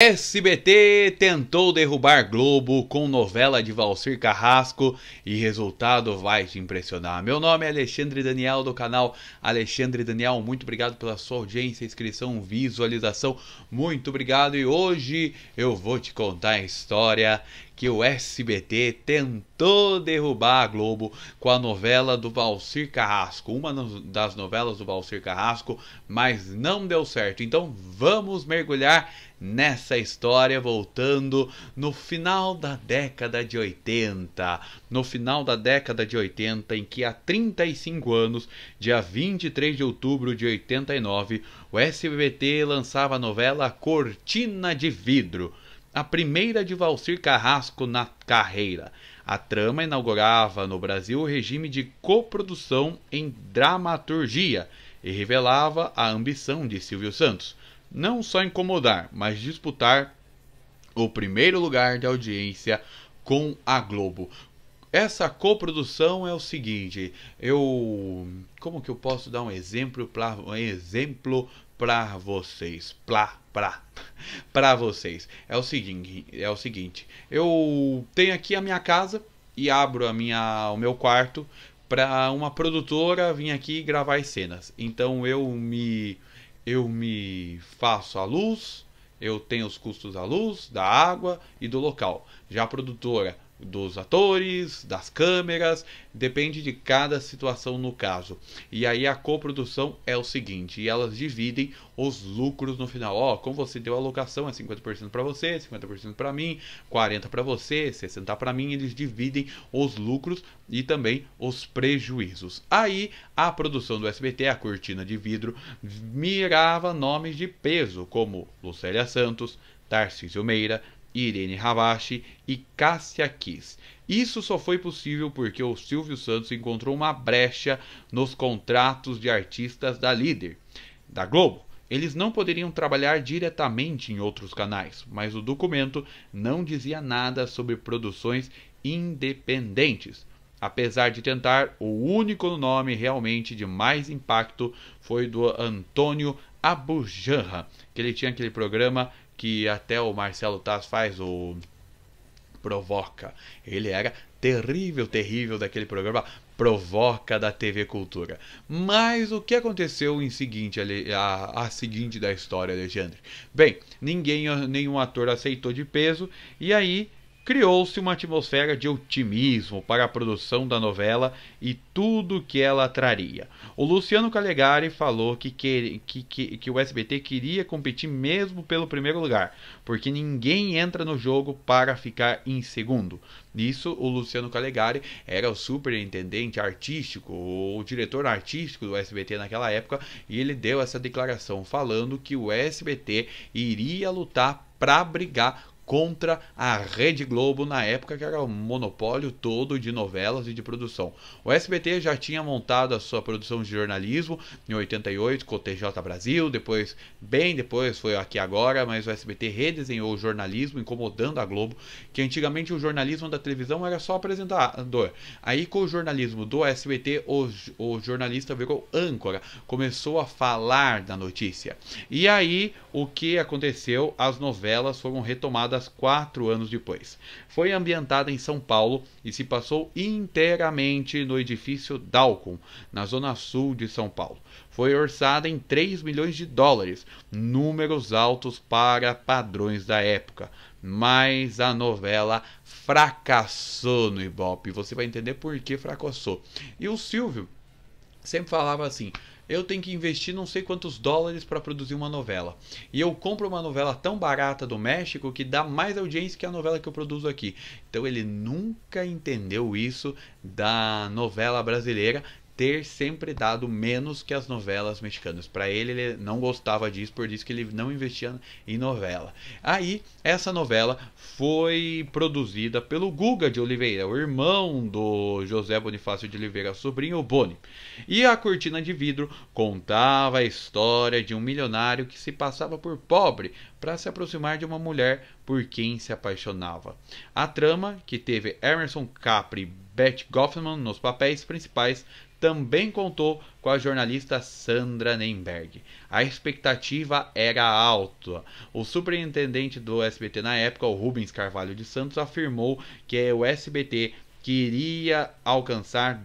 SBT tentou derrubar Globo com novela de Valcir Carrasco e resultado vai te impressionar. Meu nome é Alexandre Daniel do canal Alexandre Daniel. Muito obrigado pela sua audiência, inscrição, visualização. Muito obrigado e hoje eu vou te contar a história que o SBT tentou derrubar a Globo com a novela do Valcir Carrasco. Uma das novelas do Valcir Carrasco, mas não deu certo. Então vamos mergulhar nessa história, voltando no final da década de 80. No final da década de 80, em que há 35 anos, dia 23 de outubro de 89, o SBT lançava a novela Cortina de Vidro, a primeira de Valcir Carrasco na carreira. A trama inaugurava no Brasil o regime de coprodução em dramaturgia e revelava a ambição de Silvio Santos, não só incomodar, mas disputar o primeiro lugar de audiência com a Globo. Essa coprodução é o seguinte, como que eu posso dar um exemplo para vocês? Para vocês. É o seguinte, eu tenho aqui a minha casa e abro o meu quarto para uma produtora vir aqui gravar as cenas. Então eu me faço a luz, eu tenho os custos da luz, da água e do local. Já a produtora, dos atores, das câmeras, depende de cada situação no caso. E aí a coprodução é o seguinte, e elas dividem os lucros no final. Ó, como você deu a alocação, é 50% para você, 50% para mim, 40% para você, 60% para mim, eles dividem os lucros e também os prejuízos. Aí a produção do SBT, a Cortina de Vidro, mirava nomes de peso como Lucélia Santos, Tarcísio Meira, Irene Ravache e Cássia Kiss. Isso só foi possível porque o Silvio Santos encontrou uma brecha nos contratos de artistas da Líder, da Globo. Eles não poderiam trabalhar diretamente em outros canais, mas o documento não dizia nada sobre produções independentes. Apesar de tentar, o único nome realmente de mais impacto foi do Antônio Abujanra, que ele tinha aquele programa que até o Marcelo Taz faz, o Provoca. Ele era terrível daquele programa Provoca da TV Cultura. Mas o que aconteceu em seguinte, a seguinte da história, Alexandre? Bem, nenhum ator aceitou de peso e aí criou-se uma atmosfera de otimismo para a produção da novela e tudo que ela traria. O Luciano Calegari falou que o SBT queria competir mesmo pelo primeiro lugar, porque ninguém entra no jogo para ficar em segundo. Nisso, o Luciano Calegari era o superintendente artístico, o diretor artístico do SBT naquela época, e ele deu essa declaração falando que o SBT iria lutar para brigar contra a Rede Globo na época, que era o monopólio todo de novelas e de produção. O SBT já tinha montado a sua produção de jornalismo em 88 com o TJ Brasil, bem depois foi Aqui Agora, mas o SBT redesenhou o jornalismo, incomodando a Globo, que antigamente o jornalismo da televisão era só apresentador. Aí com o jornalismo do SBT, o jornalista virou âncora, começou a falar da notícia. E aí o que aconteceu? As novelas foram retomadas 4 anos depois. Foi ambientada em São Paulo e se passou inteiramente no edifício Dalcom, na zona sul de São Paulo. Foi orçada em 3 milhões de dólares, números altos para padrões da época. Mas a novela fracassou no Ibope. Você vai entender por que fracassou. E o Silvio sempre falava assim: eu tenho que investir não sei quantos dólares para produzir uma novela. E eu compro uma novela tão barata do México que dá mais audiência que a novela que eu produzo aqui. Então ele nunca entendeu isso da novela brasileira ter sempre dado menos que as novelas mexicanas. Para ele não gostava disso, por isso que ele não investia em novela. Aí, essa novela foi produzida pelo Guga de Oliveira, o irmão do José Bonifácio de Oliveira, sobrinho Boni. E a Cortina de Vidro contava a história de um milionário que se passava por pobre para se aproximar de uma mulher por quem se apaixonava. A trama, que teve Emerson Capri e Beth Goffman nos papéis principais, também contou com a jornalista Sandra Nemberg. A expectativa era alta. O superintendente do SBT na época, o Rubens Carvalho de Santos, afirmou que o SBT queria alcançar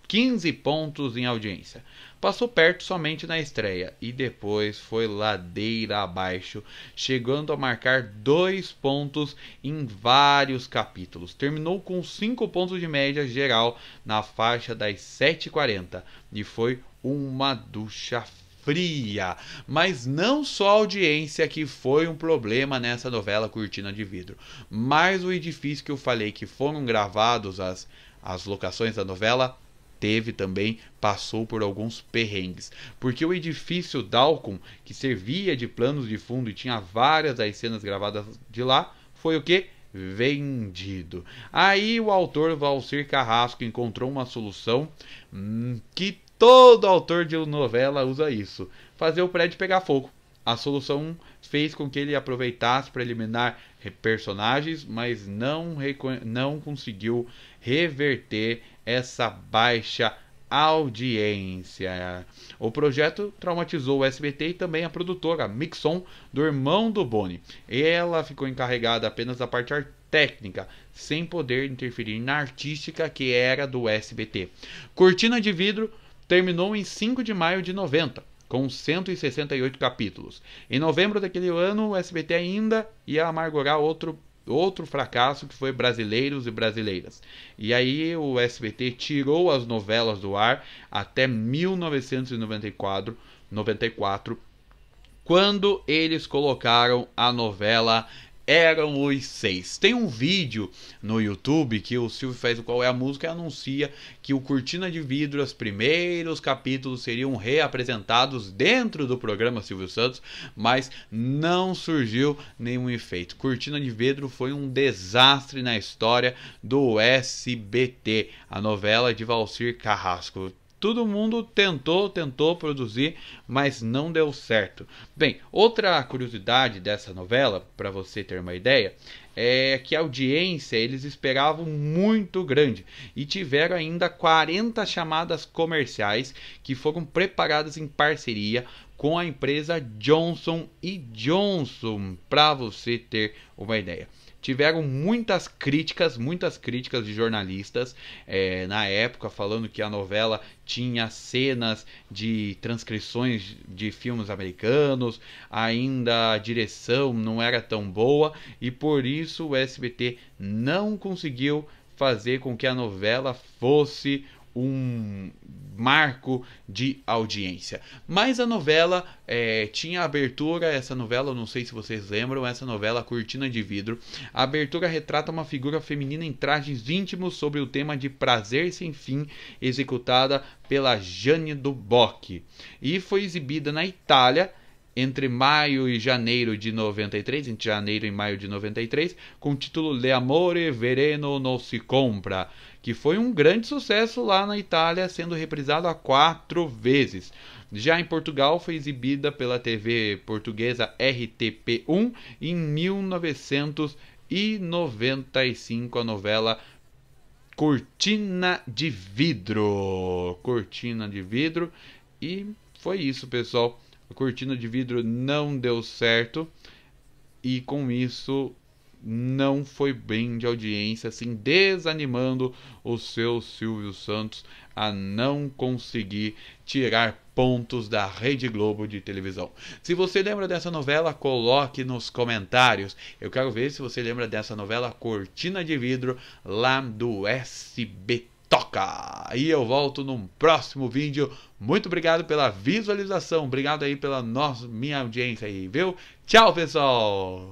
15 pontos em audiência. Passou perto somente na estreia e depois foi ladeira abaixo, chegando a marcar 2 pontos em vários capítulos. Terminou com 5 pontos de média geral na faixa das 7h40 e foi uma ducha fria. Mas não só a audiência que foi um problema nessa novela Cortina de Vidro, mas o edifício que eu falei que foram gravados as locações da novela passou por alguns perrengues, porque o edifício Dalcom, que servia de planos de fundo e tinha várias das cenas gravadas de lá, foi o que? Vendido. Aí o autor Valcir Carrasco encontrou uma solução que todo autor de novela usa isso: fazer o prédio pegar fogo. A solução fez com que ele aproveitasse para eliminar personagens, mas não conseguiu reverter essa baixa audiência. O projeto traumatizou o SBT e também a produtora Mixon, do irmão do Boni. Ela ficou encarregada apenas da parte técnica, sem poder interferir na artística, que era do SBT. Cortina de Vidro terminou em 5 de maio de 90, com 168 capítulos. Em novembro daquele ano, o SBT ainda ia amargorar outro fracasso, que foi Brasileiros e Brasileiras. E aí o SBT tirou as novelas do ar até 1994, quando eles colocaram a novela Eram os Seis. Tem um vídeo no YouTube que o Silvio faz o Qual é a Música e anuncia que o Cortina de Vidro, os primeiros capítulos seriam reapresentados dentro do programa Silvio Santos, mas não surgiu nenhum efeito. Cortina de Vidro foi um desastre na história do SBT, a novela de Valcir Carrasco. Todo mundo tentou produzir, mas não deu certo. Bem, outra curiosidade dessa novela, para você ter uma ideia, é que a audiência eles esperavam muito grande e tiveram ainda 40 chamadas comerciais que foram preparadas em parceria com a empresa Johnson & Johnson, para você ter uma ideia. Tiveram muitas críticas de jornalistas na época, falando que a novela tinha cenas de transcrições de filmes americanos, ainda a direção não era tão boa e por isso o SBT não conseguiu fazer com que a novela fosse um marco de audiência. Mas a novela tinha abertura, essa novela, eu não sei se vocês lembram, essa novela Cortina de Vidro, a abertura retrata uma figura feminina em trajes íntimos sobre o tema de Prazer Sem Fim, executada pela Jane do Bock, e foi exibida na Itália entre maio e janeiro de 93, entre janeiro e maio de 93, com o título L'amore vereno non si compra, que foi um grande sucesso lá na Itália, sendo reprisado 4 vezes. Já em Portugal foi exibida pela TV portuguesa RTP1 em 1995, a novela Cortina de Vidro. Cortina de Vidro. E foi isso, pessoal. A Cortina de Vidro não deu certo e com isso não foi bem de audiência, assim, desanimando o seu Silvio Santos a não conseguir tirar pontos da Rede Globo de televisão. Se você lembra dessa novela, coloque nos comentários. Eu quero ver se você lembra dessa novela Cortina de Vidro lá do SBT. Toca! E eu volto num próximo vídeo. Muito obrigado pela visualização. Obrigado aí pela minha audiência aí, viu? Tchau, pessoal!